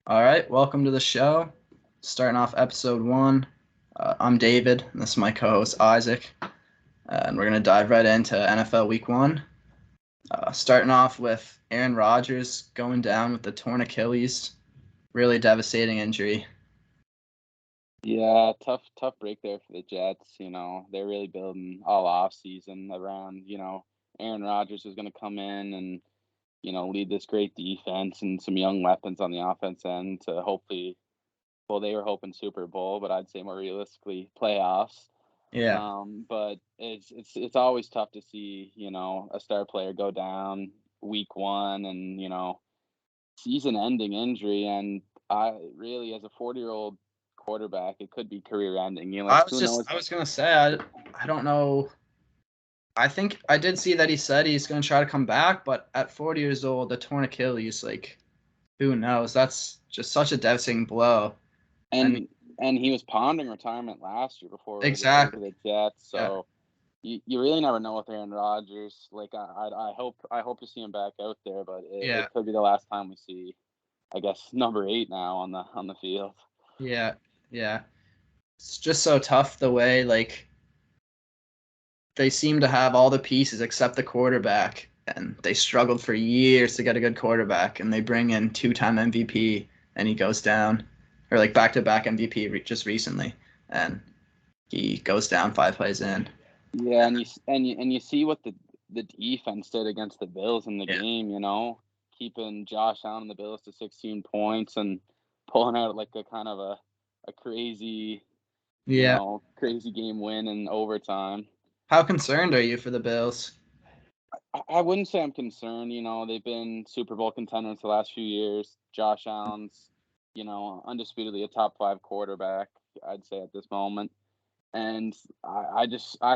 All right, welcome to the show. Starting off episode one. I'm David, and this is my co-host Isaac, and we're gonna dive right into NFL Week One. Starting off with Aaron Rodgers going down with the torn Achilles, really devastating injury. Yeah, tough break there for the Jets. They're really building all off season around, Aaron Rodgers is going to come in and, lead this great defense and some young weapons on the offense end to hopefully, well, they were hoping Super Bowl, but I'd say more realistically playoffs. Yeah, But it's always tough to see, a star player go down week one and, season-ending injury. And I really, as a 40-year-old quarterback, it could be career-ending. Who knows? I was gonna say I don't know. I think I did see that he said he's gonna try to come back, but at 40 years old, the torn Achilles, like, who knows? That's just such a devastating blow. I mean, And he was pondering retirement last year before the trade to exactly. the Jets. Yeah. So you really never know with Aaron Rodgers. Like I hope to see him back out there, but Yeah. it could be the last time we see, I guess, number 8 now on the field. Yeah. Yeah. It's just so tough the way like they seem to have all the pieces except the quarterback, and they struggled for years to get a good quarterback, and they bring in two-time MVP, and he goes down, or like back-to-back MVP just recently, and he goes down 5 plays in. Yeah, and you see what the defense did against the Bills in the Yeah. game. Keeping Josh Allen and the Bills to 16 points and pulling out like a kind of a crazy, Yeah. crazy game win in overtime. How concerned are you for the Bills? I wouldn't say I'm concerned. They've been Super Bowl contenders the last few years. Josh Allen's, undisputedly a top 5 quarterback, I'd say at this moment. And I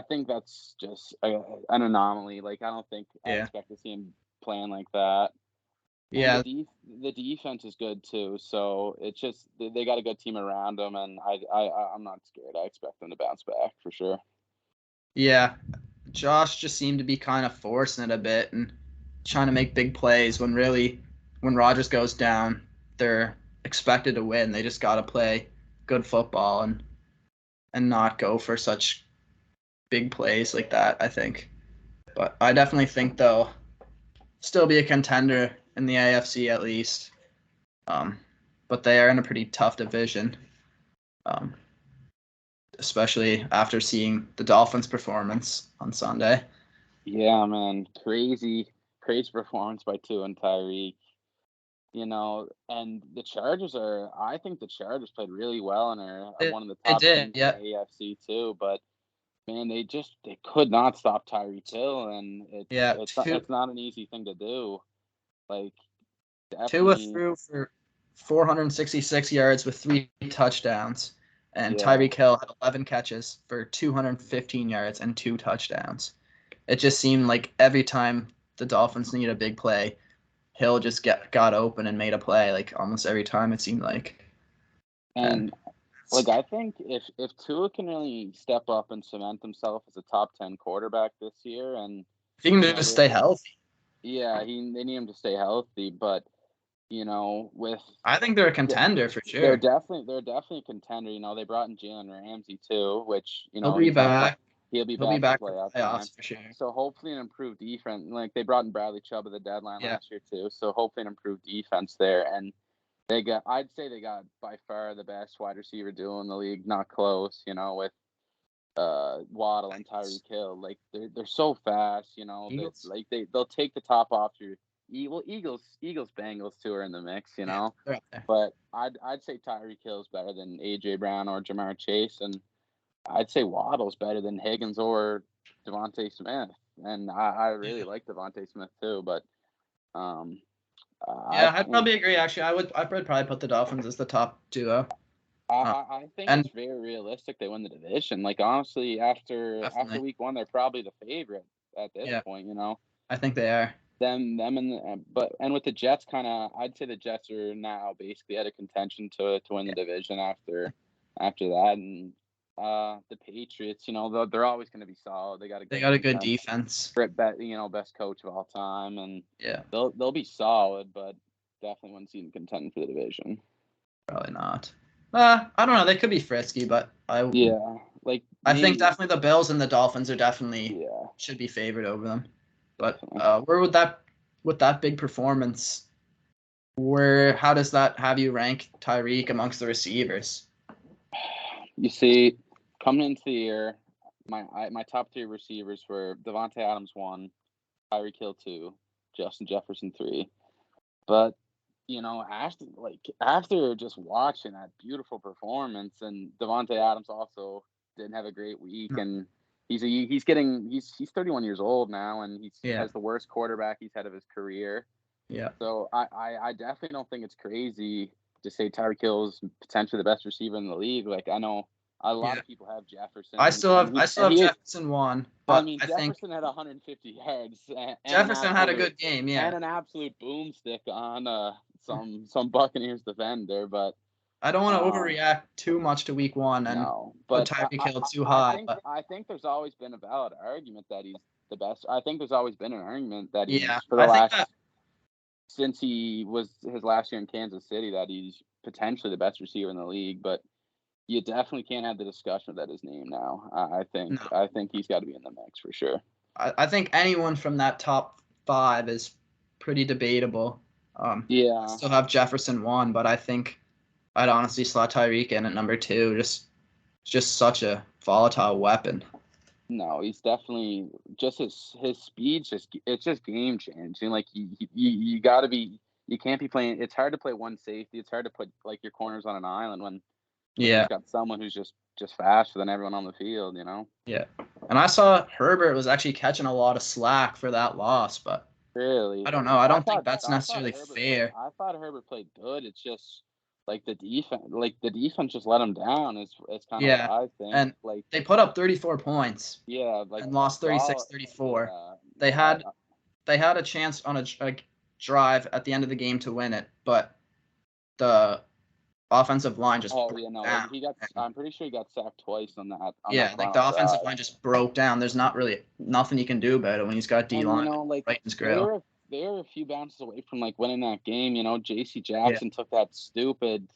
think that's just an anomaly. Like, I don't think I Yeah. expect to see him playing like that. And Yeah. the defense is good too. So it's just they got a good team around them, and I'm not scared. I expect them to bounce back for sure. Yeah. Josh just seemed to be kind of forcing it a bit and trying to make big plays when really, when Rodgers goes down, they're expected to win. They just got to play good football and not go for such big plays like that, I think. But I definitely think they'll still be a contender in the AFC at least. But they are in a pretty tough division, um, especially after seeing the Dolphins' performance on Sunday. Yeah, man, crazy performance by Tua and Tyreek. And the Chargers are. I think the Chargers played really well and are one of the They top did, teams in the yeah. AFC too. But man, they could not stop Tyreek Hill, and Yeah, it's not an easy thing to do. Like, Tua definitely, threw for 466 yards with 3 touchdowns, and yeah. Tyreek Hill had 11 catches for 215 yards and 2 touchdowns. It just seemed like every time the Dolphins needed a big play, Hill just got open and made a play. Like almost every time it seemed like. And And like, I think if Tua can really step up and cement himself as a top 10 quarterback this year, and if he can you know, just stay really, healthy, yeah, they need him to stay healthy, but with I think they're a contender for they're sure. definitely a contender. They brought in Jalen Ramsey too, which He'll be he's had back. he'll be He'll be back for back for playoff time. playoffs for sure. So hopefully an improved defense. Like, they brought in Bradley Chubb at the deadline Yeah. last year too. So hopefully an improved defense there. And I'd say they got by far the best wide receiver duo in the league, not close. With Waddle and Tyreek Hill. Like, they're so fast. That Eagles. like they'll take the top off your. Eagles, Bengals too are in the mix. Yeah, they're up there. But I'd say Tyreek Hill's better than AJ Brown or Jamar Chase, and I'd say Waddle's better than Higgins or Devontae Smith. And I really Yeah. like Devontae Smith too, but um, I Yeah, I'd think probably agree. Actually, I would probably put the Dolphins as the top duo. I think And it's very realistic they win the division. Like, honestly, after definitely, week one, they're probably the favorite at this yeah, point. I think they are. Them and with the Jets, kind of, I'd say the Jets are now basically out of contention to win the Yeah, division after that. And the Patriots, they're always going to be solid. They got a they good got a good defense. defense. Best coach of all time, and Yeah, they'll be solid, but definitely wouldn't see them contend for the division. Probably not. I don't know. They could be frisky, but Yeah, like I think maybe. definitely the Bills and the Dolphins are definitely Yeah, should be favored over them. But definitely. where would that with that big performance? How does that have you rank Tyreek amongst the receivers? You see, coming into the year, my top three receivers were Devontae Adams 1, Tyreek Hill 2, Justin Jefferson 3. But after just watching that beautiful performance, and Devontae Adams also didn't have a great week, and he's 31 years old now, and he Yeah, has the worst quarterback he's had of his career. yeah, So I definitely don't think it's crazy to say Tyreek Hill is potentially the best receiver in the league. Like, I know a lot yeah. of people have I Jefferson, still have and I he still and have he Jefferson one, I but mean, I think Jefferson had 150 yards Jefferson had a good game. Yeah, and an absolute boomstick on some Buccaneers defender, but I don't want to um overreact too much to week one and no, put but Tyreek Hill too high. But I think there's always been a valid argument that he's the best. I think there's always been an argument that yeah, he's for the I think that last since he was his last year in Kansas City that he's potentially the best receiver in the league, but you definitely can't have the discussion without his name now. no, I think he's got to be in the mix for sure. I think anyone from that top five is pretty debatable. I Yeah, still have Jefferson one, but I think I'd honestly slot Tyreek in at number two. Just such a volatile weapon. no, he's definitely just his speed's just it's just game changing. Like you got to be you can't be playing. It's hard to play one safety. It's hard to put like your corners on an island when Yeah, you've got someone who's just faster than everyone on the field. yeah. And I saw Herbert was actually catching a lot of slack for that loss, but I Really, don't know. I don't think that's necessarily fair. I thought Herbert played good. It's just like the defense just let him down. Is kind of what Yeah. I think. And Like, they put up 34 points yeah, like and lost Ball, 36-34. yeah, They I had they had a chance on a drive at the end of the game to win it, but the offensive line just oh broke yeah, no, down. he got. And I'm pretty sure he got sacked twice on yeah, that like final the offensive drive. line just broke down. There's not really nothing you can do about it when he's got D And line like right in his they grill. were they were a few bounces away from like winning that game. J.C. Yeah, Jackson took that stupid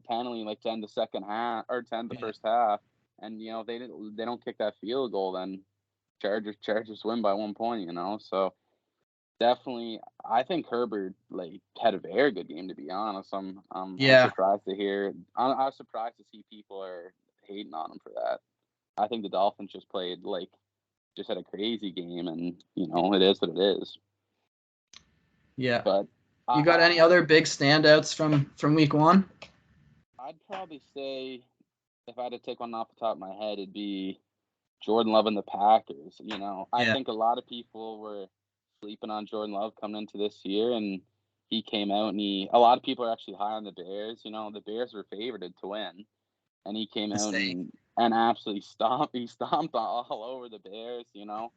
penalty like to end the second half or to end the yeah, first half, and they don't kick that field goal, then Chargers win by 1 point. So definitely, I think Herbert like had a very good game, to be honest. I'm yeah, surprised to hear. I'm surprised to see people are hating on him for that. I think the Dolphins just had a crazy game, and it is what it is. yeah. But You got any I other big standouts from week one? I'd probably say if I had to take one off the top of my head, it'd be Jordan Love and the Packers. I Yeah, think a lot of people were sleeping on Jordan Love coming into this year, and he came out and a lot of people are actually high on the Bears. The Bears were favored to win, and he came out mistake. and absolutely stomped all over the Bears. The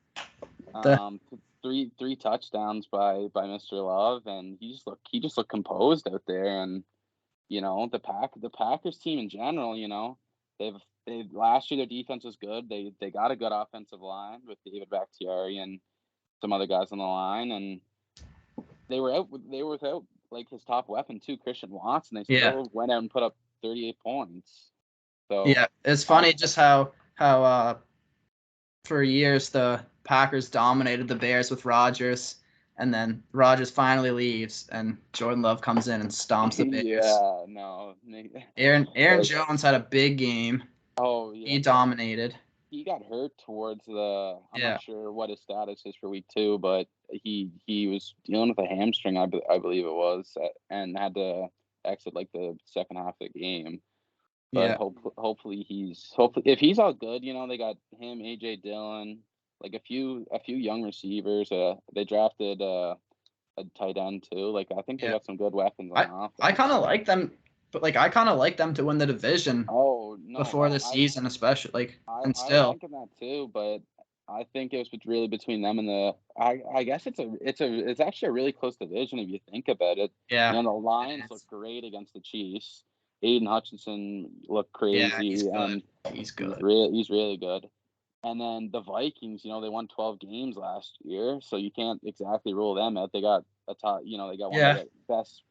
Three touchdowns by Mr. Love, and he just looked composed out there, and the Packers team in general, they've they last year their defense was good. They got a good offensive line with David Bakhtiari and some other guys on the line, and they were without like his top weapon too, Christian Watson. They yeah, still went out and put up 38 points. So yeah. It's I funny just how for years the Packers dominated the Bears with Rodgers, and then Rodgers finally leaves, and Jordan Love comes in and stomps the Bears. yeah, no. Aaron Like, Jones had a big game. oh yeah, He dominated. he got hurt towards the. I'm Yeah, not sure what his status is for week 2, but he was dealing with a hamstring, I believe it was, and had to exit like the second half of the game. But yeah, hopefully if he's all good, they got him, AJ Dillon, like a few young receivers. They drafted a tight end too. Like I think they yeah. got some good weapons on I I offense. kind of So like them, but like I kind of like them to win the division oh no, before the season, especially like and I was still. thinking that too, but I think it was really between them and the. I guess it's actually a really close division if you think about it. Yeah, The it Lions look is. great against the Chiefs. Aiden Hutchinson looked Yeah, he's crazy, good. and He's good. he's really good. And then the Vikings, they won 12 games last year, so you can't exactly rule them out. They got a top, they got one of Yeah, the best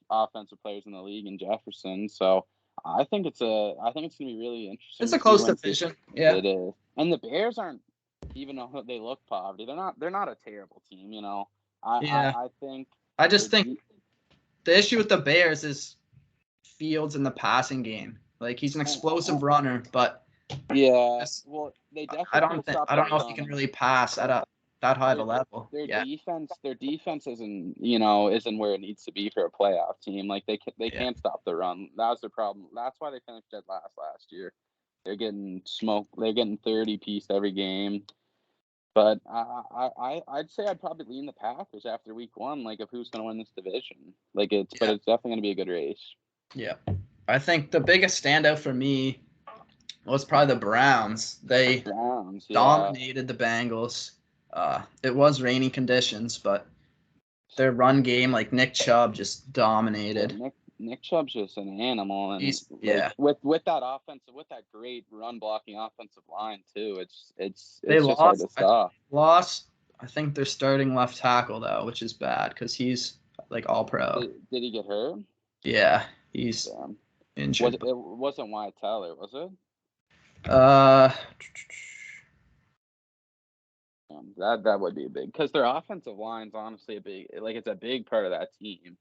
offensive players in the league in Jefferson. So I think it's gonna be really interesting It's to a see close when division. Yeah. it is. And the Bears aren't, even though they look poverty, they're not a terrible team. Yeah. I think I just their think the issue with the Bears is Fields in the passing game. Like, he's an explosive runner, but yeah. just, Well, they I definitely don't can't think stop I the don't know if he can run. really pass at that high of a level. Yeah. Their defense isn't where it needs to be for a playoff team. Like they Yeah. can't stop the run. That was the problem. That's why they finished dead last year. They're getting smoked. They're getting 30 piece every game. But I'd say I'd probably lean the Packers after week 1, like of who's going to win this division. But it's definitely going to be a good race. Yeah. I think the biggest standout for me was probably the Browns. They Browns, yeah. dominated the Bengals. It was rainy conditions, but their run game, like Nick Chubb, just dominated. Yeah, Nick Chubb's just an animal, and Yeah. with that great run blocking offensive line too. It's They just hard to stop. I think they're starting left tackle though, which is bad because he's like all pro. Did he get hurt? Yeah, he's injured. It wasn't Wyatt Teller, was it? That would be big because their offensive line's honestly it's a big part of that team.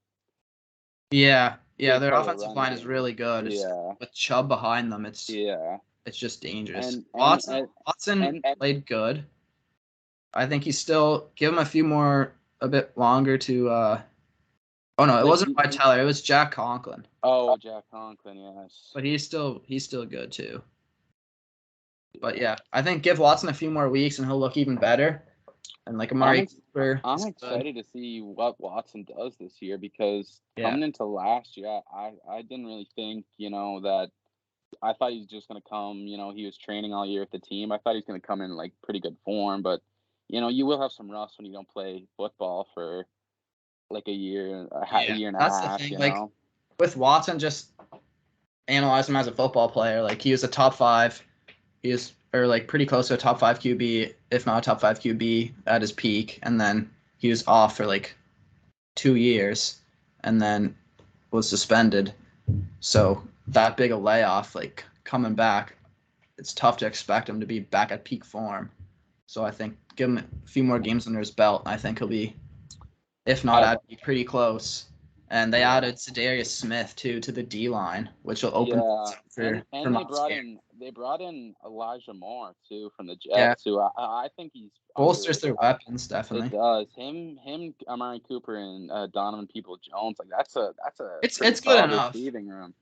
Yeah, their offensive line is really good. Yeah, with Chubb behind them, it's just dangerous. And Watson played good. I think he's still give him a bit longer to. Oh no, it wasn't Wyatt Teller. It was Jack Conklin. Oh, Jack Conklin, yes. But he's still good too. But yeah, I think give Watson a few more weeks and he'll look even better. And like Amari Cooper, I'm excited to see what Watson does this year because coming into last year, I didn't really think, that I thought he was just going to come, he was training all year with the team. I thought he was going to come in like pretty good form, but you will have some rust when you don't play football for like a year and a half. That's the thing. Like with Watson, just analyze him as a football player. Like he was a top 5. He was like pretty close to a top 5 QB, if not a top 5 QB at his peak, and then he was off for like 2 years, and then was suspended. So that big a layoff, like coming back, it's tough to expect him to be back at peak form. So I think give him a few more games under his belt. I think he'll be, if not, pretty close. And they added Zadarius Smith too to the D line, which will open for they brought in Elijah Moore too from the Jets, who I think he's bolsters their weapons definitely. It does. Him, Amari Cooper and Donovan Peoples-Jones, like that's a it's good enough. Receiving room.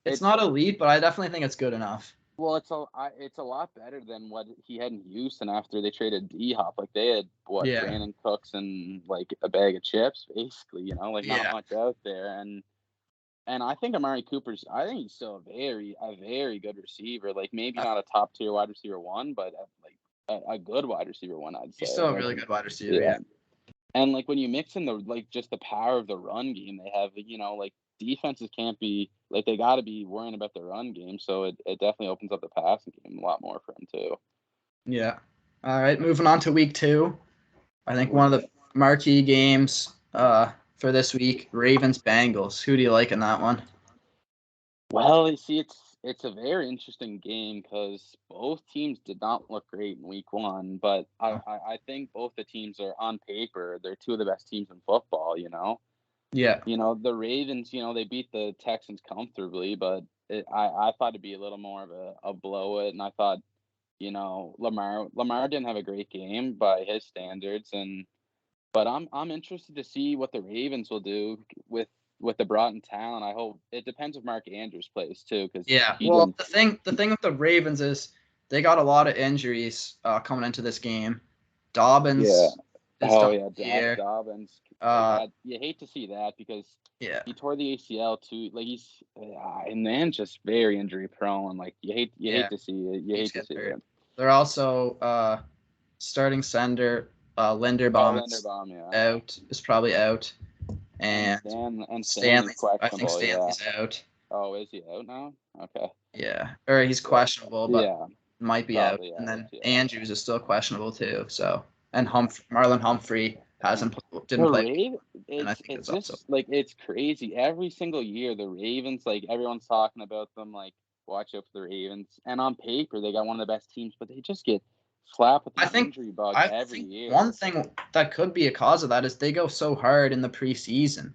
It's not elite, but I definitely think it's good enough. Well, it's a lot better than what he had in Houston after they traded D-Hop. Like they had Brandon Cooks and like a bag of chips, basically. Not much out there. And I think Amari I think he's still a very good receiver. Like maybe not a top tier wide receiver 1, but like a good wide receiver 1, I'd say. He's still a really good wide receiver. Yeah. And like when you mix in just the power of the run game they have, like defenses can't be like they got to be worrying about the run game. So it definitely opens up the passing game a lot more for him too. Yeah. All right, moving on to week 2. I think one of the marquee games for this week, Ravens-Bengals. Who do you like in that one? Well, you see, it's a very interesting game because both teams did not look great in week 1, but I think both the teams are on paper. They're 2 of the best teams in football, Yeah. The Ravens, they beat the Texans comfortably, but I thought it'd be a little more of a blow it, and I thought, Lamar didn't have a great game by his standards, but I'm interested to see what the Ravens will do with the brought-in talent. I hope it depends if Mark Andrews plays too, because the thing with the Ravens is they got a lot of injuries coming into this game. Dobbins. Dobbins. You hate to see that because he tore the ACL too. Like he's and man's just very injury prone. Like you hate to see it. You hate to see it. They're also starting center Linderbaum is probably out, and Stanley's questionable. I think Stanley's out. Oh, is he out now? Okay. Yeah, or he's questionable, but might be out. And then Andrews is still questionable too. So and Marlon Humphrey didn't The play, Raven, and I it's think it's it's also. just like it's crazy. Every single year, the Ravens, like everyone's talking about them, like watch out for the Ravens. And on paper, they got one of the best teams, but they just get slapped with I the think injury bug I every think year. one thing that could be a cause of that is they go so hard in the preseason.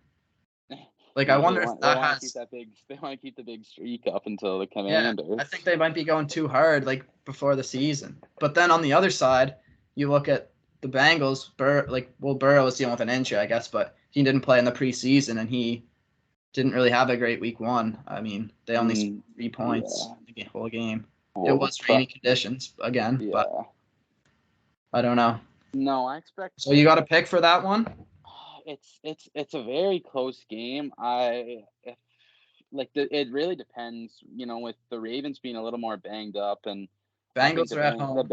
Like I Yeah, wonder if they that want to keep has. that big they want to keep the big streak up until the Yeah, Commanders. I think they might be going too hard like before the season. But then on the other side, you look at the Bengals. Burrow was dealing with an injury, I guess, but he didn't play in the preseason, and he didn't really have a great week one. I mean, they only scored Mm, 3 points yeah. in the whole game. It Well, was rainy conditions again, but yeah. I don't know. No, I expect So you got a pick for that one? it's a very close game. If, it really depends, with the Ravens being a little more banged up, and I think Bengals are at home.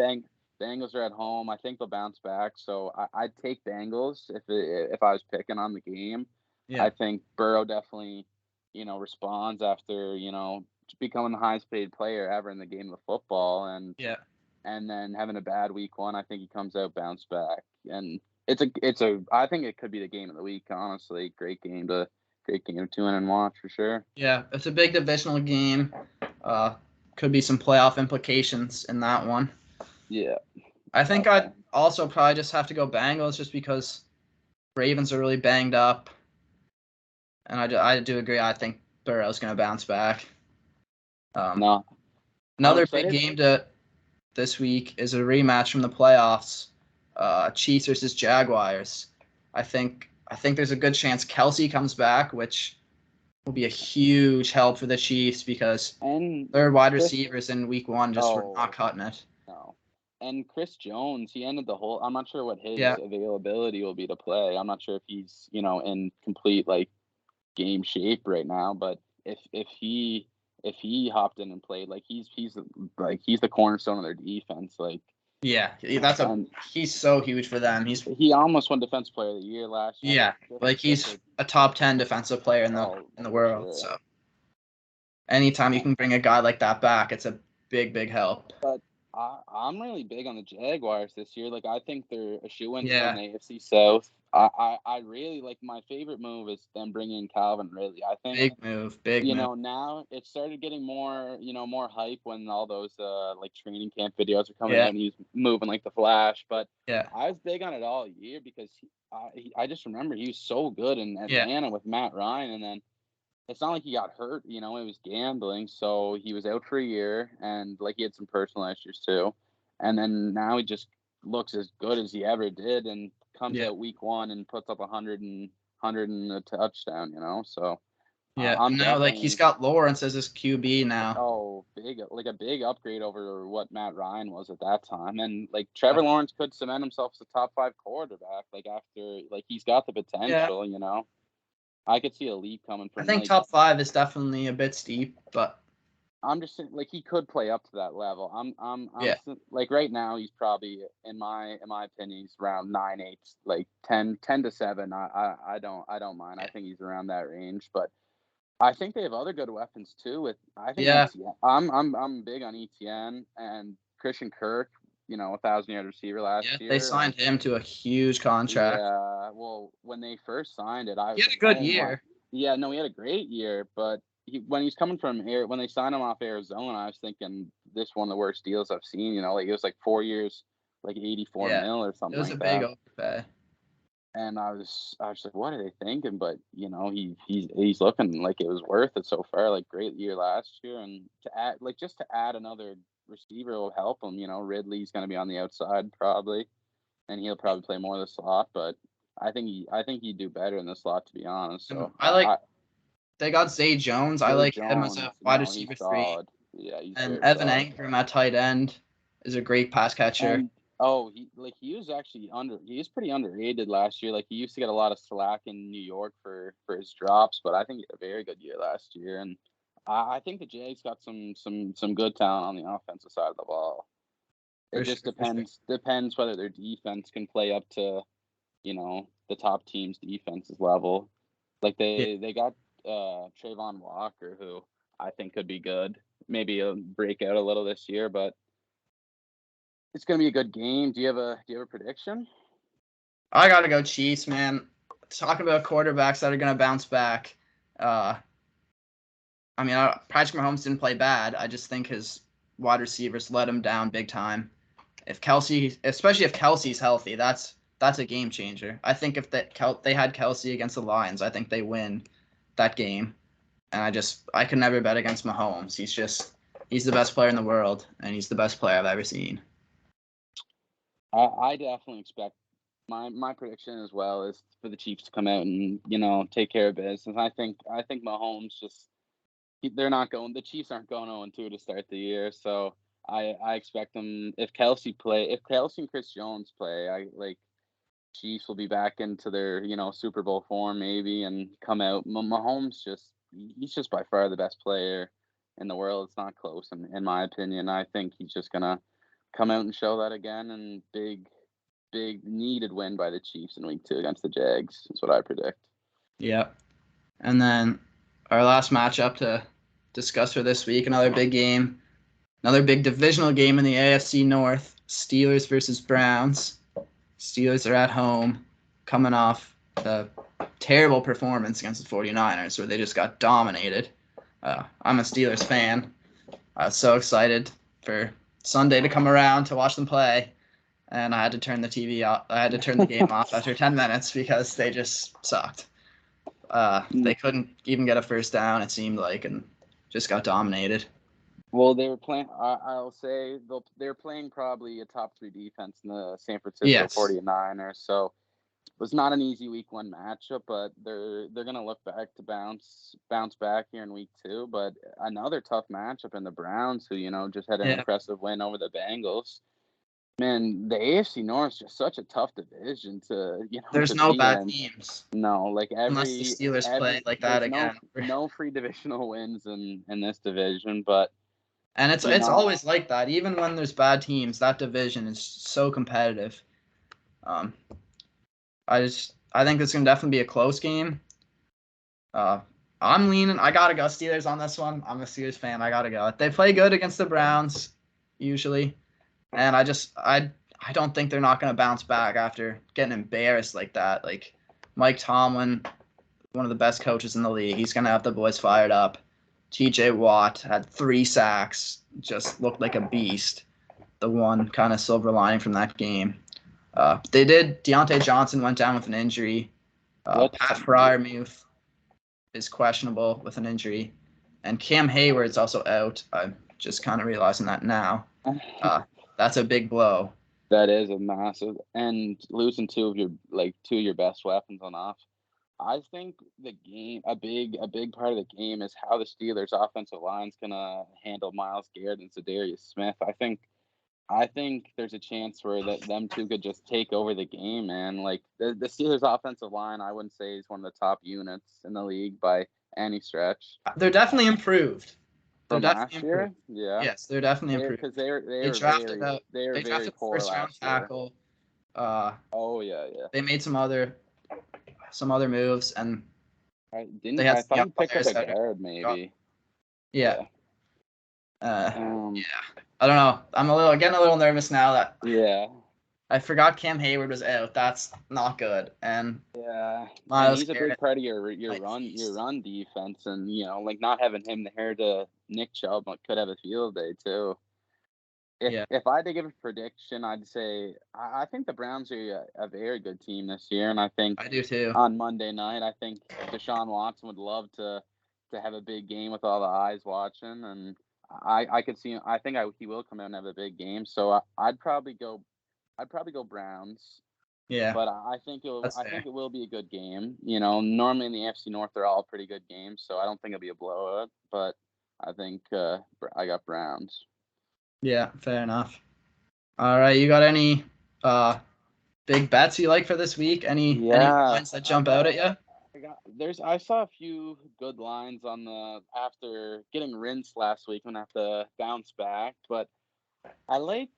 Bengals are at home. I think they'll bounce back. So I'd take Bengals if I was picking on the game. Yeah, I think Burrow definitely, responds after, becoming the highest paid player ever in the game of football, yeah. and then having a bad week one. I think he comes out bounce back, and I think it could be the game of the week. Honestly, great game to tune in and watch for sure. Yeah, it's a big divisional game. Uh, could be some playoff implications in that one. Yeah, I think I'd definitely. also probably just have to go Bengals just because Ravens are really banged up, and I do agree. I think Burrow's going to bounce back. Um, No, I'm Another big excited. game to this week is a rematch from the playoffs. Chiefs versus Jaguars. I think there's a good chance Kelsey comes back, which will be a huge help for the Chiefs because And their wide Chris, receivers in week one just were not oh cutting it. no, and Chris Jones, he ended the whole. I'm not sure what his Yeah, availability will be to play. I'm not sure if he's in complete like game shape right now, but if he hopped in and played, like he's the cornerstone of their defense, like. yeah, And he's so huge for them. he almost won Defensive Player of the Year last year. Yeah, like Just he's a a top 10 defensive player in the for world. sure. So anytime you can bring a guy like that back, it's a big help. But I'm really big on the Jaguars this year. Like I think they're a shoe-in to win Yeah, the AFC South. I really like, my favorite move is them bringing in Calvin Ridley. I think big move, big move. now it started getting more hype when all those like training camp videos are coming Yeah, out and he's moving like the Flash. But yeah, I was big on it all year because I just remember he was so good in yeah, Atlanta with Matt Ryan, and then it's not like he got hurt, it was gambling, so he was out for a year, and like he had some personal issues too. And then now he just looks as good as he ever did, and comes yeah, out week one and puts up 100 and a touchdown, So yeah. I'm And now like he's definitely, got Lawrence as his QB now. big, like a big upgrade over what Matt Ryan was at that time. And like Trevor Lawrence could cement himself as a top five quarterback, like after, like he's got the Yeah, potential. I could see a leap coming I from, think like, top 5 is definitely a bit steep, but I'm just saying, like he could play up to that level. yeah, Like right now he's probably, in my opinion, he's around 9-8, like 10 to 7. I don't mind. I think he's around that range, but I think they have other good weapons too. I think yeah, ETN. I'm big on ETN and Christian Kirk. 1,000-yard receiver yeah. last They year, signed and him to a huge contract. yeah, well, when they first signed it, I He was had a like, good oh my. year. Yeah, no, he had a great year, but when he's coming from Air, when they signed him off Arizona, I was thinking this one of the worst deals I've seen. Like it was like 4 years, like 84 Yeah, mil or it something was a like big that. overpay. And I was like, what are they thinking? But he's looking like it was worth it so far. Like great year last year, and just to add another receiver will help him. Ridley's going to be on the outside probably, and he'll probably play more of the slot. But I think he'd do better in the slot, to be honest. And So I like they got Zay Jones. I Zay like him as a Jones, wide no, he's receiver 3. solid. Yeah, he's And very Evan solid. Ingram at tight end is a great pass catcher. And he was actually he was pretty underrated last year. Like he used to get a lot of slack in New York for his drops, but I think he had a very good year last year. And I think the Jags got some good talent on the offensive side of the ball. It For just sure, for sure. depends whether their defense can play up to, the top team's defense's level. Like Yeah. they got Trayvon Walker, who I think could be good. Maybe he'll break out a little this year, but it's gonna be a good game. Do you have a prediction? I gotta go Chiefs, man. Talking about quarterbacks that are gonna bounce back. I mean, Patrick Mahomes didn't play bad. I just think his wide receivers let him down big time. If Kelsey, especially if Kelsey's healthy, that's a game changer. I think if they had Kelsey against the Lions, I think they win that game. And I could never bet against Mahomes. He's the best player in the world, and he's the best player I've ever seen. I definitely expect my prediction as well is for the Chiefs to come out and take care of business. I think Mahomes just the Chiefs aren't going 0-2 to start the year, so I expect them if Kelsey and Chris Jones play, I like Chiefs will be back into their Super Bowl form maybe and come out. Mahomes he's just by far the best player in the world. It's not close in my opinion. I think he's just gonna come out and show that again and big needed win by the Chiefs in week 2 against the Jags is what I predict. Yep. And then our last matchup to discuss for this week, another big game, another big divisional game in the AFC North, Steelers versus Browns. Steelers are at home, coming off a terrible performance against the 49ers where they just got dominated. I'm a Steelers fan. I was so excited for Sunday to come around to watch them play, and I had to turn the TV off. I had to turn the game off after 10 minutes because they just sucked. They couldn't even get a first down, it seemed like, and just got dominated. Well, they were playing. I'll say they're playing probably a top 3 defense in the San Francisco Yes. 49ers. So it was not an easy week 1 matchup, but they're gonna look back to bounce back here in week 2. But another tough matchup in the Browns, who just had an impressive win over the Bengals. Man, the AFC North is just such a tough division to There's to no be bad in. teams. No, like Unless the Steelers play like that again. no free divisional wins in this division, but and it's always like that. Even when there's bad teams, that division is so competitive. I think this can definitely be a close game. I'm leaning. I gotta go Steelers on this one. I'm a Steelers fan. I gotta go. They play good against the Browns usually, and I don't think they're not gonna bounce back after getting embarrassed like that. Like Mike Tomlin, one of the best coaches in the league, he's gonna have the boys fired up. T.J. Watt had 3 sacks, just looked like a beast. The one kind of silver lining from that game. Deontay Johnson went down with an injury. Pat Freiermuth is questionable with an injury, and Cam Hayward's also out. I'm just kind of realizing that now. That's a big blow. That is a massive, and losing two of your best weapons on off. I think the game, a big part of the game is how the Steelers' offensive line's gonna handle Myles Garrett and Zadarius Smith. I think there's a chance where them two could just take over the game, man. Like the Steelers' offensive line, I wouldn't say is one of the top units in the league by any stretch. They're definitely improved. From last year, yeah. Yes, they're definitely improved. Because they were drafted very poor first round last year. tackle. Oh yeah. They made some other moves, and I thought you picked up a guard maybe. Yeah. Yeah. I don't know. I'm getting a little nervous now that I forgot Cam Hayward was out. That's not good. And and he's a big part of your run defense, and like not having him there to Nick Chubb could have a field day too. If I had to give a prediction, I'd say I think the Browns are a very good team this year, and I think I do too. On Monday night, I think Deshaun Watson would love to have a big game with all the eyes watching, and I could see. I think he will come out and have a big game. So I'd probably go Browns. Yeah. But I think it will be a good game. Normally in the AFC North they're all pretty good games, so I don't think it'll be a blowout. But I think I got Browns. Yeah, fair enough. All right, you got any big bets you like for this week? Any lines that jump out at you? I saw a few good lines after getting rinsed last week. I'm gonna have to bounce back, but I like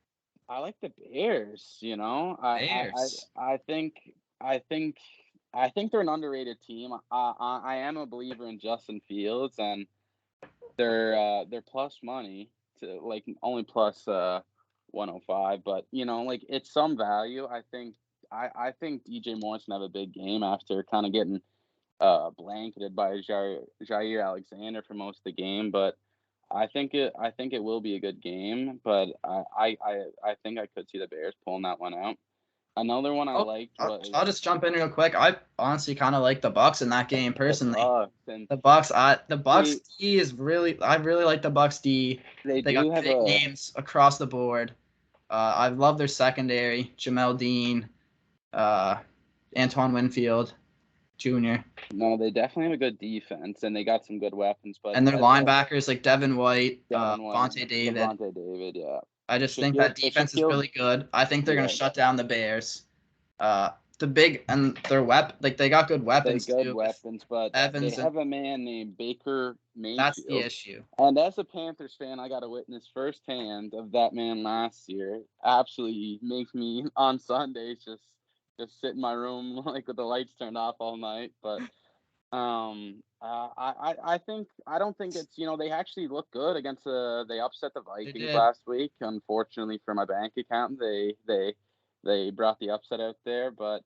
the Bears. Bears. I think they're an underrated team. I am a believer in Justin Fields, and they're plus money to only plus 105, but it's some value. I think I think DJ Moore's gonna have a big game after kind of getting blanketed by Jair Alexander for most of the game, but I think it will be a good game, but I think I could see the Bears pulling that one out. Another one I Oh, liked I'll was just jump in real quick. I honestly kind of like the Bucks in that game the personally. Bucks, and The Bucks they D is really I really like the Bucks D. they They do got have big a names across the board. I love their secondary. Jamel Dean, uh, Antoine Winfield Jr. no, they definitely have a good defense, and they got some good weapons, but and their as a linebackers like Devin White, Devin White, Vontae David. Levante David, yeah, I just think that defense is Shaquille, really good. I think they're gonna yeah, shut down the Bears. The big and their like they got good they weapons good too with weapons, but they Evans, and have a man named Baker that's the Mayfield. issue. And as a Panthers fan, I got to witness firsthand of that man last year. Absolutely makes me on Sundays just sit in my room like with the lights turned off all night. But I think I don't think it's they actually look good against they upset the They Vikings did. last week. Unfortunately for my bank account, they brought the upset out there, but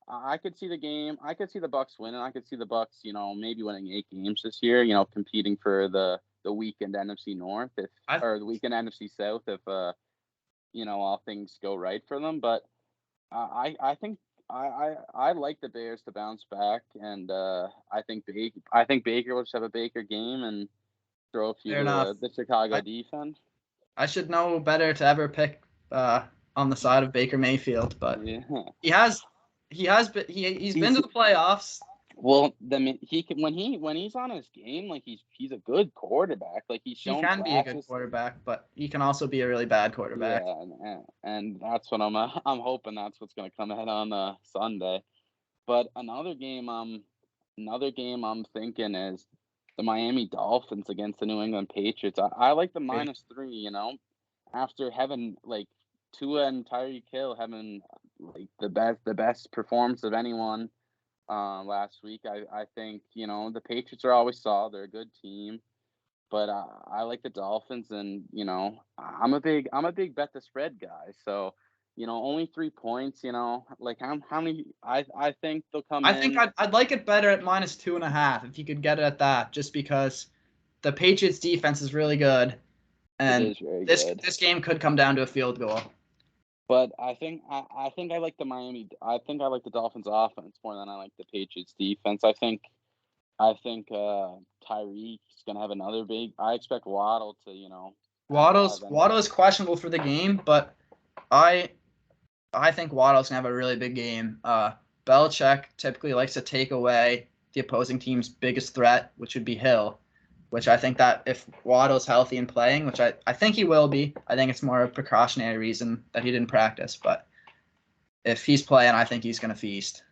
I could see the game. I could see the Bucks winning. I could see the Bucks, maybe winning 8 games this year. Competing for the weekend NFC North if I or the weekend NFC South if all things go right for them. But I think I like the Bears to bounce back, and I think Baker will just have a Baker game and throw a few fair to enough. the Chicago I defense. I should know better to ever pick on the side of Baker Mayfield, but Yeah. he has he's been He's to the playoffs. Well, he can when he's on his game, like he's a good quarterback. Like he's He shown can be a good flashes. quarterback, but he can also be a really bad quarterback. Yeah, and that's what I'm hoping that's what's gonna come out on Sunday. But another game I'm thinking is the Miami Dolphins against the New England Patriots. I like the -3. After having like Tua and Tyreek Hill having like the best performance of anyone last week. I think the Patriots are always solid. They're a good team, but I like the Dolphins, and I'm a big bet the spread guy. So only 3 points. Like how many? I think they'll come I think in. I'd like it better at -2.5 if you could get it at that, just because the Patriots defense is really good, It and is very this good, this game could come down to a field goal. but I think I like the I think I like the Dolphins offense more than I like the Patriots defense. I think Tyreek's gonna have another big. I expect Waddle to have Waddle is questionable for the game, but I I think Waddle's gonna have a really big game. Belichick typically likes to take away the opposing team's biggest threat, which would be Hill, which I think that if Waddle's healthy and playing, which I think he will be, I think it's more a precautionary reason that he didn't practice. But if he's playing, I think he's gonna feast.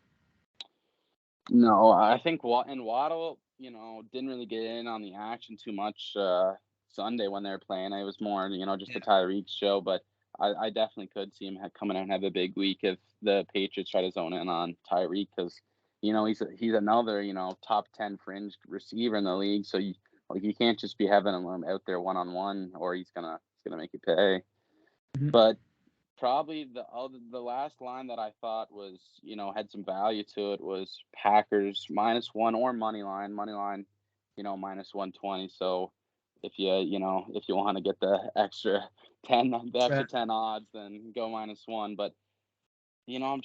No, I think Waddle, didn't really get in on the action too much Sunday when they were playing. It was more, just Yeah. a Tyreek show, but I definitely could see him coming out and have a big week if the Patriots try to zone in on Tyreek because, he's another, top 10 fringe receiver in the league. So you can't just be having him out there one-on-one or he's gonna make you pay. Mhm. But probably the last line that I thought was had some value to it was Packers -1 or money line -120. So if you want to get the extra 10 the That's extra right. 10 odds, then go -1. But I'm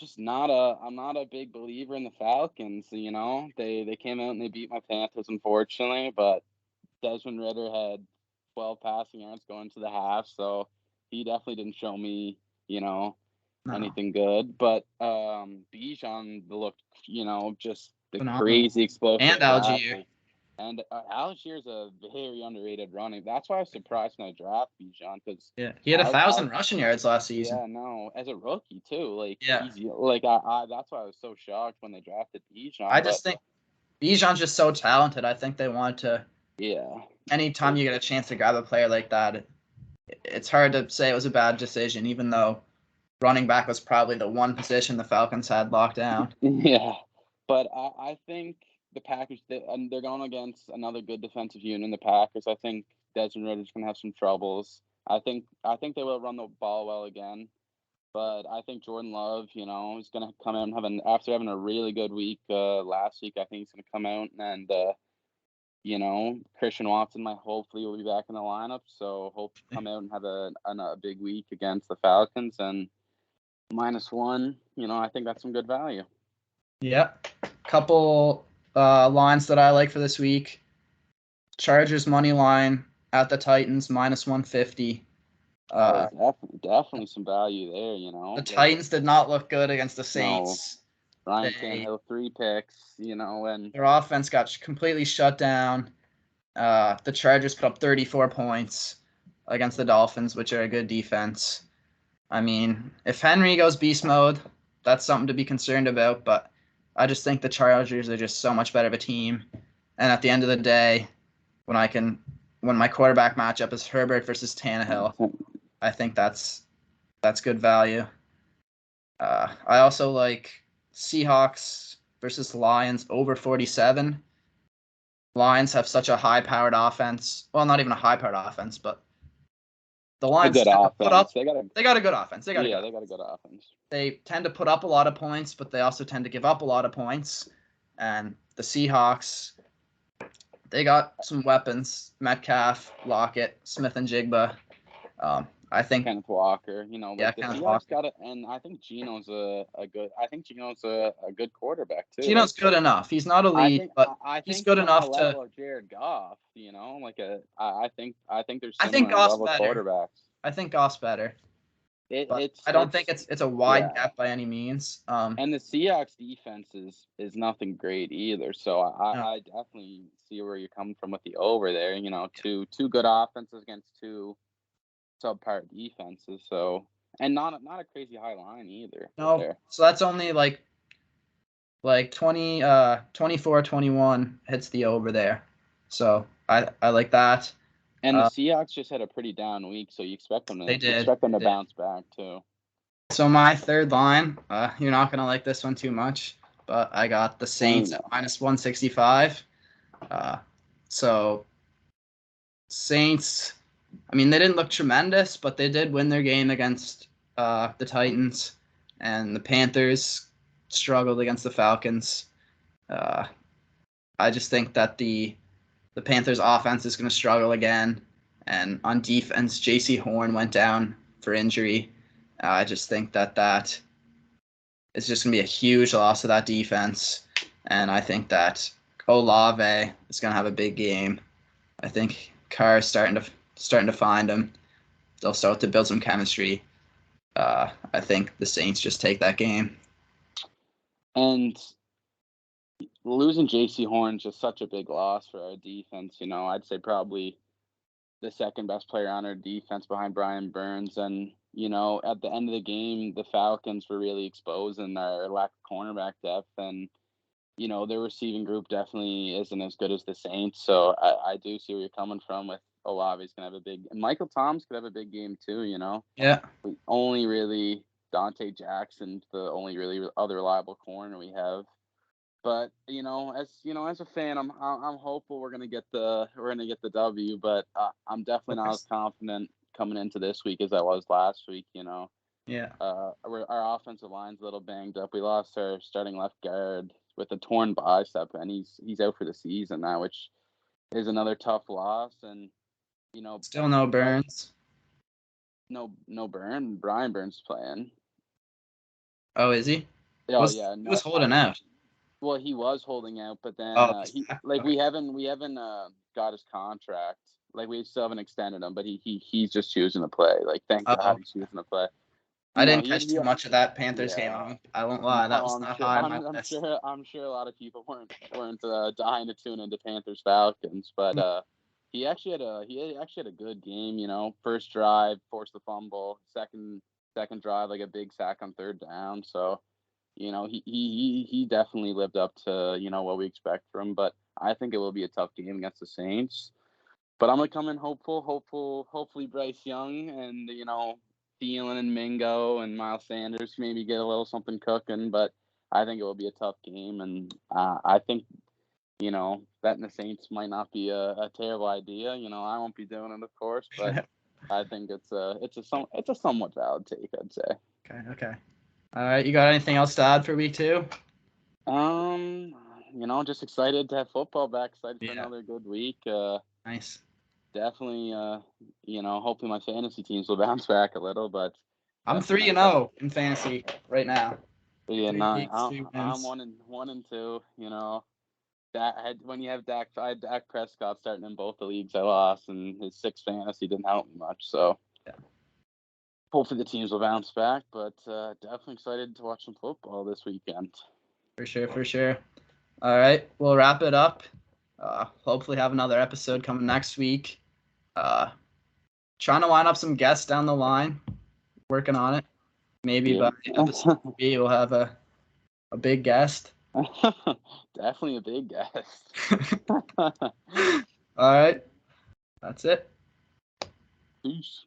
not a big believer in the Falcons. They came out and they beat my Panthers unfortunately, but Desmond Ritter had 12 passing yards going to the half, so he definitely didn't show me, you know, No, anything good. But Bijan looked, just the phenomenal. crazy explosive And Algier. tackle. And Algier's a very underrated running. That's why I was surprised when I draft Bijan because Yeah, he had a Al, thousand Al, rushing yards last season. yeah, no, as a rookie too, like Yeah, he's like I that's why I was so shocked when they drafted I Bijan. But just think Bijan's just so talented. I think they want to. yeah, Anytime it, you get a chance to grab a player like that, it's hard to say it was a bad decision, even though running back was probably the one position the Falcons had locked down. yeah, but I think the Packers they're going against another good defensive unit in the Packers. I think Desmond Ritter's gonna have some troubles. I think they will run the ball well again. But I think Jordan Love, is gonna come out and after having a really good week last week. I think he's gonna come out and Christian Watson might hopefully will be back in the lineup. So hope to come out and have a big week against the Falcons and -1. I think that's some good value. Yep. Couple lines that I like for this week. Chargers money line at the Titans -150. Definitely some value there. The Titans did not look good against the No, Saints. Ryan Tannehill 3 picks. And their offense got completely shut down. The Chargers put up 34 points against the Dolphins, which are a good defense. I mean, if Henry goes beast mode, that's something to be concerned about, but I just think the Chargers are just so much better of a team. And at the end of the day, when my quarterback matchup is Herbert versus Tannehill, I think that's good value. I also like Seahawks versus Lions over 47. Lions have such a high-powered offense. Well, not even a high-powered offense, but the Lions a good offense. They got a good offense. They got a good offense. They tend to put up a lot of points, but they also tend to give up a lot of points. And the Seahawks, they got some weapons: Metcalf, Lockett, Smith and Jigba. I think Kenneth Walker. The Seahawks got it, and I think Geno's a good quarterback too. Geno's good enough. He's not elite, but he's good enough to. Jared Goff, I think there's I think Goff's level better. quarterbacks. I think Goff's better. I don't think it's a wide gap by any means. And the Seahawks defense is nothing great either. So I definitely see where you're coming from with the over there. Two good offenses against two subpar defenses. So and not a crazy high line either. No, there. So that's only like 24-21 hits the over there. So I like that. And the Seahawks just had a pretty down week, so you expect them to bounce back too. So my third line, you're not gonna like this one too much, but I got the Saints at -165. So Saints, I mean, they didn't look tremendous, but they did win their game against the Titans, and the Panthers struggled against the Falcons. I just think that the Panthers' offense is going to struggle again, and on defense, J.C. Horn went down for injury. I just think that is just going to be a huge loss to that defense, and I think that Olave is going to have a big game. I think Carr is starting to find him. They'll start to build some chemistry. I think the Saints just take that game. And losing J.C. Horn's just such a big loss for our defense. I'd say probably the second best player on our defense behind Brian Burns. And, at the end of the game, the Falcons were really exposing our lack of cornerback depth. And, their receiving group definitely isn't as good as the Saints. So I do see where you're coming from with Olave's going to have a big – and Michael Thomas could have a big game too, Yeah. Only really Dante Jackson's the only really other reliable corner we have. But as a fan, I'm hopeful we're gonna get the W. But I'm definitely not as confident coming into this week as I was last week. Yeah. Our offensive line's a little banged up. We lost our starting left guard with a torn bicep, and he's out for the season now, which is another tough loss. And still no Burns. No Burns. Brian Burns is playing. Oh, is he? Oh yeah, he was holding out. Well, he was holding out, but then we haven't got his contract. We still haven't extended him, but he's just choosing to play. Thank God he's choosing to play. I didn't catch too much of that Panthers game. I won't lie, that was not high on my list. I'm sure a lot of people weren't dying to tune into Panthers Falcons, but he actually had a good game. First drive forced the fumble, second drive a big sack on third down. So. He definitely lived up to, what we expect from him. But I think it will be a tough game against the Saints. But I'm going to come in hopefully Bryce Young and, Thielen and Mingo and Miles Sanders maybe get a little something cooking. But I think it will be a tough game. And I think, betting the Saints might not be a terrible idea. I won't be doing it, of course. But I think it's a somewhat valid take, I'd say. Okay. All right, you got anything else to add for week 2? Just excited to have football back. Excited for Yeah. another good week. Nice. Definitely, hopefully my fantasy teams will bounce back a little, but I'm definitely 3-0 in fantasy right now. 3-9. 3 I'm wins. 1-2. When you have I had Dak Prescott starting in both the leagues I lost, and his 6 fantasy didn't help me much. So Yeah. hopefully the teams will bounce back, but definitely excited to watch some football this weekend. For sure. All right, we'll wrap it up. Hopefully have another episode coming next week. Trying to line up some guests down the line. Working on it. Maybe by episode 3 we'll have a big guest. Definitely a big guest. All right. That's it. Peace.